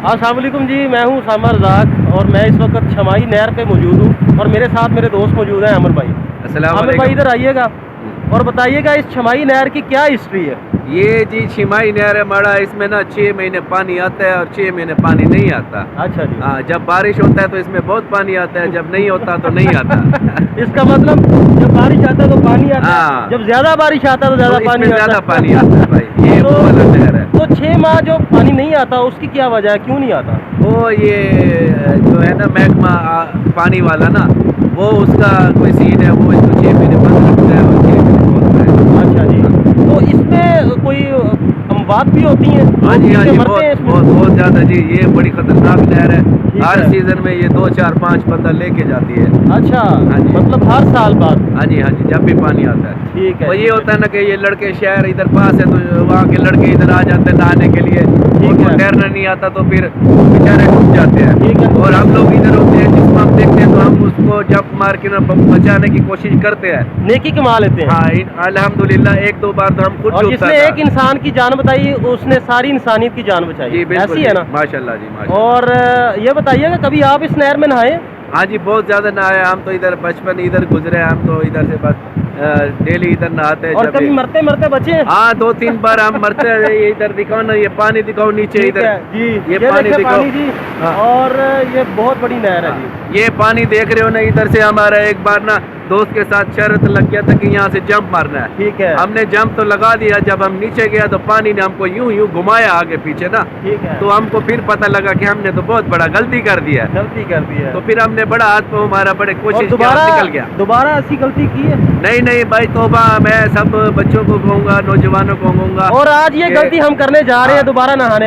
अस्सलाम वालेकुम जी, मैं हूं उसामा रज़ाक और मैं इस वक्त छमाही नहर पे मौजूद हूं और मेरे साथ मेरे दोस्त मौजूद हैं अमर भाई। अस्सलाम अमर भाई वालेकुम। इधर आइएगा और बताइएगा इस छमाही नहर की क्या हिस्ट्री है। ये जी छिमाही नहर है मड़ा, इसमें ना 6 महीने पानी आता है और 6 महीने पानी नहीं आता। अच्छा जी। हाँ, जब बारिश होता है तो इसमें बहुत पानी आता है, जब नहीं होता तो नहीं आता। इसका मतलब जब बारिश आता है तो पानी आता है, हाँ, जब ज्यादा बारिश आता है तो तो ज्यादा इसमें पानी ज्यादा आता पानी आता है भाई, ये तो, वो वाला नहर है। तो 6 माह जो पानी नहीं आता उसकी क्या वजह है, क्यों नहीं आता? वो ये जो है ना महकमा पानी वाला ना, वो उसका कोई सीन है, वो इसको 6 महीने बंद रखता है और 6 महीने खोलता है। अच्छा जी। तो इसमें कोई अमवात भी होती हैं, हाँ जी, हाँ लोग जी, मरते बहुत हैं इसमें? बहुत बहुत ज्यादा जी, ये बड़ी खतरनाक नहर है। ठीक हर है। सीजन में ये 2 4 5 बंदा लेके जाती है। अच्छा, हाँ जी। मतलब हर साल बाद? हाँ जी, हाँ जी, जब भी पानी आता है। ठीक है। तो ये ठीक होता है ना कि ये लड़के शहर इधर पास है तो वहाँ के लड़के इधर आ जाते हैं नहाने के लिए, उनको है। तैरना नहीं आता तो फिर बेचारे डूब जाते हैं। ठीक है। और हम लोग इधर होते हैं, जिसको हम देखते हैं तो हम उसको जंप मार के ना बचाने की कोशिश करते हैं। नेकी कमा लेते हैं। हाँ, अल्हम्दुलिल्लाह 1 2 बार तो हम खुद और डूबता जिसने था। एक इंसान की जान बचाई उसने सारी इंसानियत की जान बचाई। जी बिल्कुल ऐसी है जी, ना? माशाल्लाह जी, माशाल्लाह। और ये बताइएगा कभी आप इस नहर में नहाए? हाँ जी, बहुत ज़्यादा नहाए हम तो, इधर बचपन इधर गुजरे, हम तो इधर से बस डेली इधर नहाते हैं। और जब कभी मरते मरते बचे हैं? हाँ, 2 3 बार हम मरते हैं। ये इधर दिखाओ ना, ये पानी दिखाओ नीचे, ठीक इधर है जी, ये ये पानी देखिए दिखाओ। पानी जी। हाँ। और ये बहुत बड़ी नहर है जी। ये पानी देख रहे हो ना, इधर से हमारा एक बार ना दोस्त के साथ शर्त लग गया था कि यहाँ से जंप मारना है। ठीक है। हमने जंप तो लगा दिया, जब हम नीचे गया तो पानी ने हमको यूं यूं घुमाया आगे पीछे ना, ठीक है। तो हमको फिर पता लगा कि हमने तो बहुत बड़ा गलती कर दिया है। गलती कर दी है तो फिर हमने बड़ा हाथ को हमारा बड़े और कोशिश किया और निकल गया। दोबारा ऐसी गलती की है? नहीं नहीं भाई, तौबा, मैं सब बच्चों को कहूँगा, नौजवानों को कहूँगा। और आज ये गलती हम करने जा रहे हैं, दोबारा नहाने